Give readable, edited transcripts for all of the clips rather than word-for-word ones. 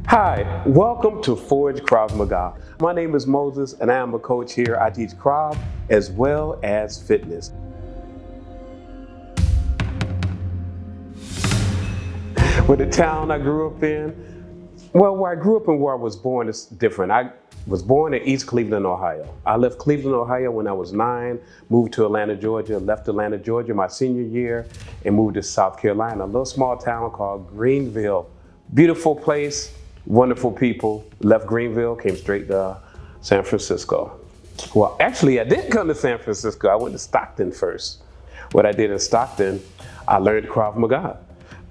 Hi, welcome to Forge Krav Maga. My name is Moses and I am a coach here. I teach Krav as well as fitness. With the town I grew up in, where I grew up and where I was born is different. I was born in East Cleveland, Ohio. I left Cleveland, Ohio when I was 9, moved to Atlanta, Georgia, left Atlanta, Georgia my senior year and moved to South Carolina, a little small town called Greenville. Beautiful place. Wonderful people. Left Greenville, came straight to San Francisco. Well, actually, I didn't come to San Francisco. I went to Stockton first. What I did in Stockton, I learned Krav Maga.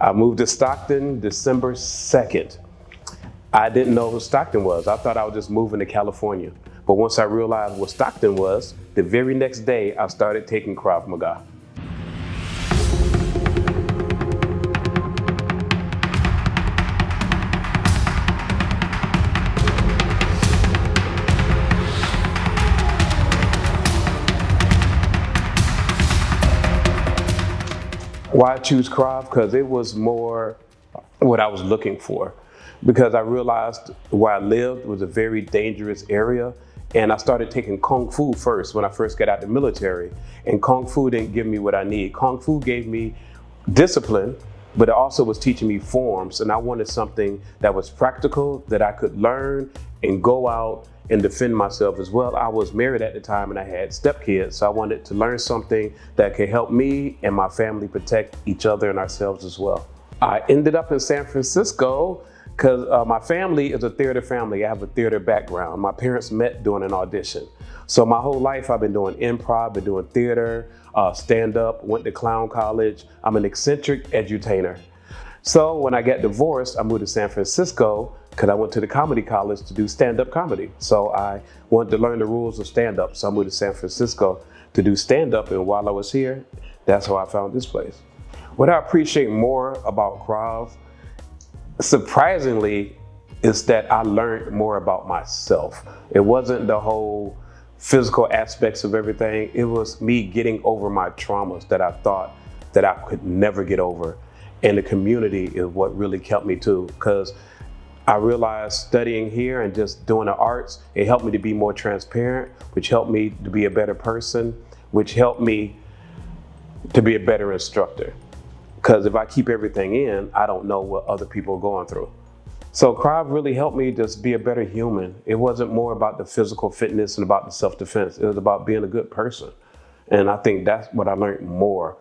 I moved to Stockton December 2nd. I didn't know who Stockton was. I thought I was just moving to California. But once I realized what Stockton was, the very next day, I started taking Krav Maga. Why I choose Krav? Because it was more what I was looking for. Because I realized where I lived was a very dangerous area, and I started taking Kung Fu first when I first got out of the military. And Kung Fu didn't give me what I need. Kung Fu gave me discipline, but it also was teaching me forms, and I wanted something that was practical, that I could learn and go out and defend myself as well. I was married at the time and I had stepkids, so I wanted to learn something that could help me and my family protect each other and ourselves as well. I ended up in San Francisco because my family is a theater family. I have a theater background. My parents met doing an audition. So my whole life I've been doing improv, been doing theater, stand-up, went to clown college. I'm an eccentric edutainer. So when I got divorced, I moved to San Francisco because I went to the comedy college to do stand-up comedy. So I wanted to learn the rules of stand-up. So I moved to San Francisco to do stand-up, and while I was here, that's how I found this place. What I appreciate more about Krav, surprisingly, is that I learned more about myself. It wasn't the whole physical aspects of everything. It was me getting over my traumas that I thought that I could never get over. And the community is what really kept me too, because I realized studying here and just doing the arts, it helped me to be more transparent, which helped me to be a better person, which helped me to be a better instructor. Because if I keep everything in, I don't know what other people are going through. So Krav really helped me just be a better human. It wasn't more about the physical fitness and about the self-defense. It was about being a good person. And I think that's what I learned more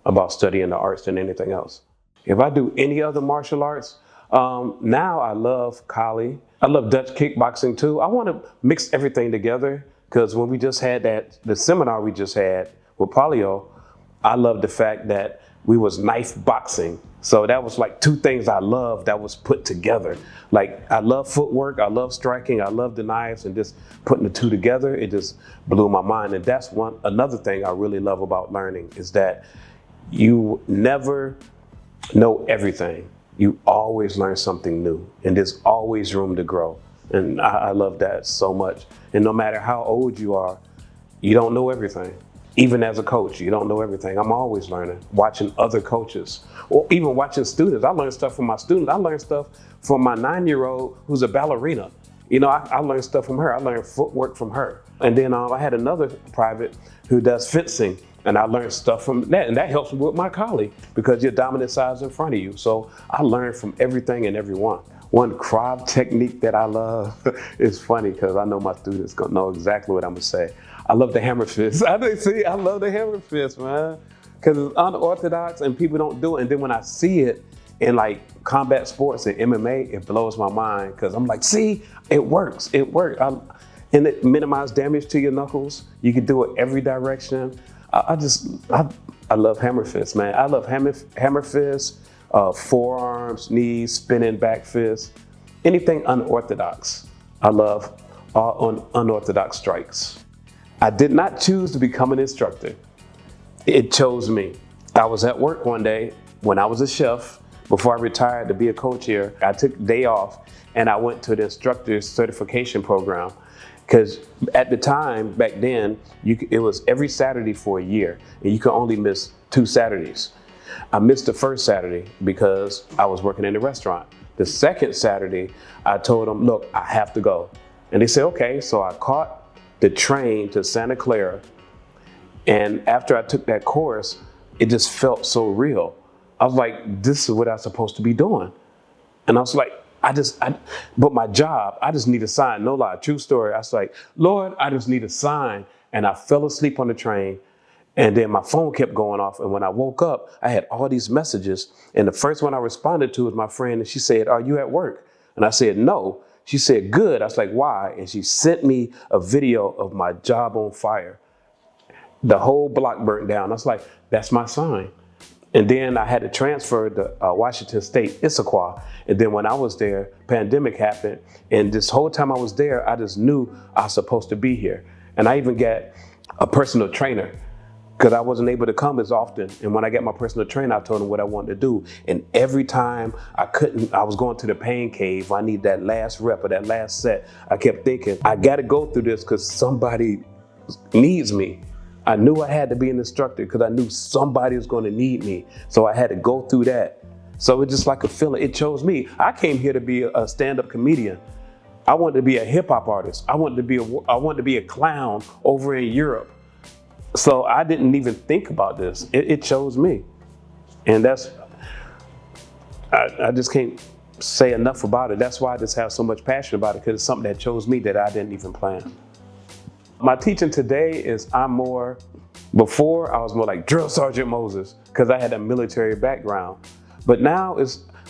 about studying the arts than anything else. If I do any other martial arts, now I love Kali. I love Dutch kickboxing too. I want to mix everything together because when we just had the seminar we just had with Polio, I love the fact that we was knife boxing. So that was like two things I love that was put together. Like I love footwork, I love striking, I love the knives, and just putting the two together, it just blew my mind. And that's another thing I really love about learning is that you never know everything. You always learn something new, and there's always room to grow. And I love that so much. And no matter how old you are, you don't know everything. Even as a coach, you don't know everything. I'm always learning, watching other coaches, or even watching students. I learn stuff from my students. I learn stuff from my 9-year-old who's a ballerina. You know, I learned stuff from her. I learned footwork from her. And then I had another private who does fencing, and I learned stuff from that. And that helps me with my colleague because your dominant side is in front of you. So I learned from everything and everyone. One Krav technique that I love is funny because I know my students gonna know exactly what I'm gonna say. I love the hammer fist. I love the hammer fist, man. Because it's unorthodox and people don't do it. And then when I see it in like combat sports and MMA, it blows my mind because I'm like, see, it works, it works. And it minimizes damage to your knuckles. You can do it every direction. I love hammer fists, man. I love hammer fists, forearms, knees, spinning back fists, anything unorthodox. I love all unorthodox strikes. I did not choose to become an instructor. It chose me. I was at work one day when I was a chef, before I retired to be a coach here. I took a day off and I went to the instructor's certification program. Because at the time, back then, it was every Saturday for a year, and you could only miss 2 Saturdays. I missed the first Saturday because I was working in the restaurant. The second Saturday, I told them, look, I have to go. And they said, okay. So I caught the train to Santa Clara. And after I took that course, it just felt so real. I was like, this is what I'm supposed to be doing. And I was like, but my job, I just need a sign. No lie, true story. I was like, Lord, I just need a sign. And I fell asleep on the train. And then my phone kept going off. And when I woke up, I had all these messages. And the first one I responded to was my friend. And she said, are you at work? And I said, no. She said, good. I was like, why? And she sent me a video of my job on fire. The whole block burnt down. I was like, that's my sign. And then I had to transfer to Washington State, Issaquah. And then when I was there, pandemic happened. And this whole time I was there, I just knew I was supposed to be here. And I even got a personal trainer because I wasn't able to come as often. And when I got my personal trainer, I told him what I wanted to do. And every time I was going to the pain cave. I need that last rep or that last set. I kept thinking, I got to go through this because somebody needs me. I knew I had to be an instructor because I knew somebody was going to need me. So I had to go through that. So it's just like a feeling. It chose me. I came here to be a stand-up comedian. I wanted to be a hip hop artist. I wanted to be a clown over in Europe. So I didn't even think about this. It chose me. And I just can't say enough about it. That's why I just have so much passion about it, because it's something that chose me that I didn't even plan. My teaching today is before I was more like Drill Sergeant Moses because I had a military background. But now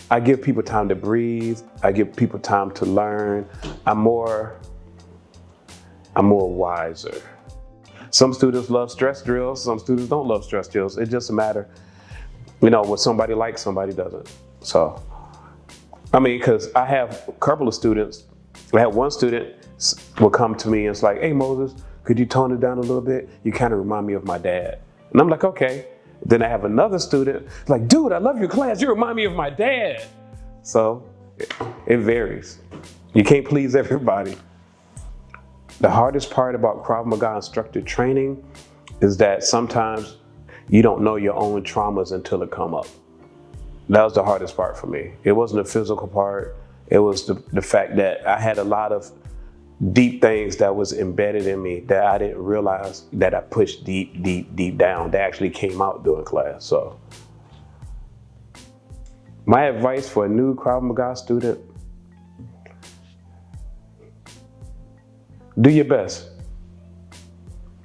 I give people time to breathe. I give people time to learn. I'm more wiser. Some students love stress drills. Some students don't love stress drills. It's just a matter, what somebody likes, somebody doesn't. So, because I have a couple of students. I had one student will come to me and it's like, hey Moses, could you tone it down a little bit? You kind of remind me of my dad. And I'm like, okay. Then I have another student like, dude, I love your class. You remind me of my dad. So it varies. You can't please everybody. The hardest part about Krav Maga instructor training is that sometimes you don't know your own traumas until it come up. That was the hardest part for me. It wasn't the physical part. It was the fact that I had a lot of deep things that was embedded in me that I didn't realize that I pushed deep, deep, deep down. That actually came out during class. So my advice for a new Krav Maga student, do your best.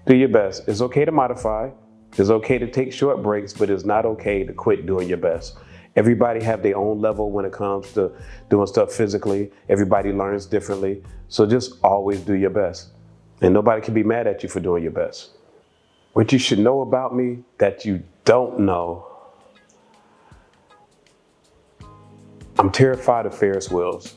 Do your best. It's okay to modify. It's okay to take short breaks, but it's not okay to quit doing your best. Everybody have their own level when it comes to doing stuff physically. Everybody learns differently. So just always do your best. And nobody can be mad at you for doing your best. What you should know about me that you don't know. I'm terrified of Ferris wheels.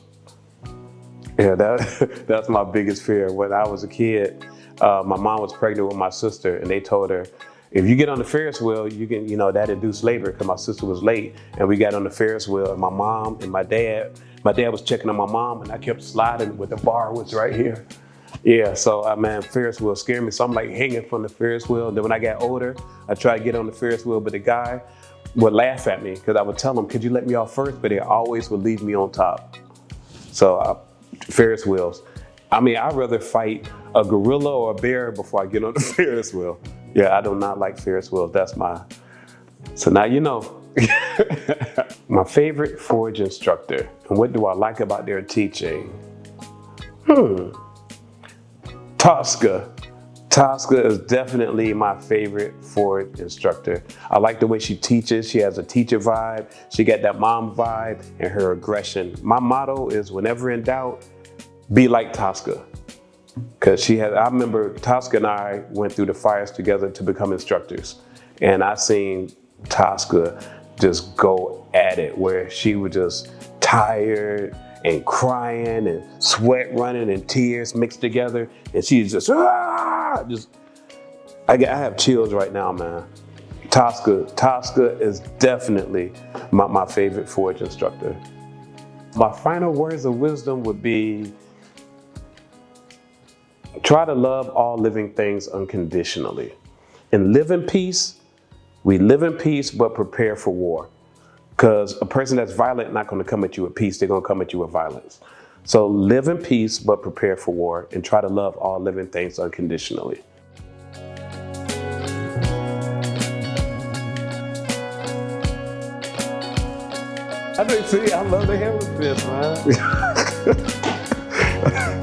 Yeah, that's my biggest fear. When I was a kid, my mom was pregnant with my sister and they told her, if you get on the Ferris wheel, you can, that induced labor because my sister was late and we got on the Ferris wheel and my mom and my dad was checking on my mom and I kept sliding with the bar was right here. Yeah, so Ferris wheel scared me. So I'm like hanging from the Ferris wheel. And then when I got older, I tried to get on the Ferris wheel, but the guy would laugh at me because I would tell him, could you let me off first? But they always would leave me on top. So Ferris wheels. I'd rather fight a gorilla or a bear before I get on the Ferris wheel. Yeah, I do not like Ferris wheels. So now you know. My favorite Forge instructor, and what do I like about their teaching? Tosca. Tosca is definitely my favorite Forge instructor. I like the way she teaches. She has a teacher vibe. She got that mom vibe and her aggression. My motto is whenever in doubt, be like Tosca. Because I remember Tosca and I went through the fires together to become instructors. And I seen Tosca just go at it where she was just tired and crying and sweat running and tears mixed together. And she's just I have chills right now, man. Tosca is definitely my favorite Forge instructor. My final words of wisdom would be, try to love all living things unconditionally. And live in peace. We live in peace, but prepare for war. Because a person that's violent not going to come at you with peace, they're going to come at you with violence. So live in peace, but prepare for war, and try to love all living things unconditionally. I love the hammer fist, man.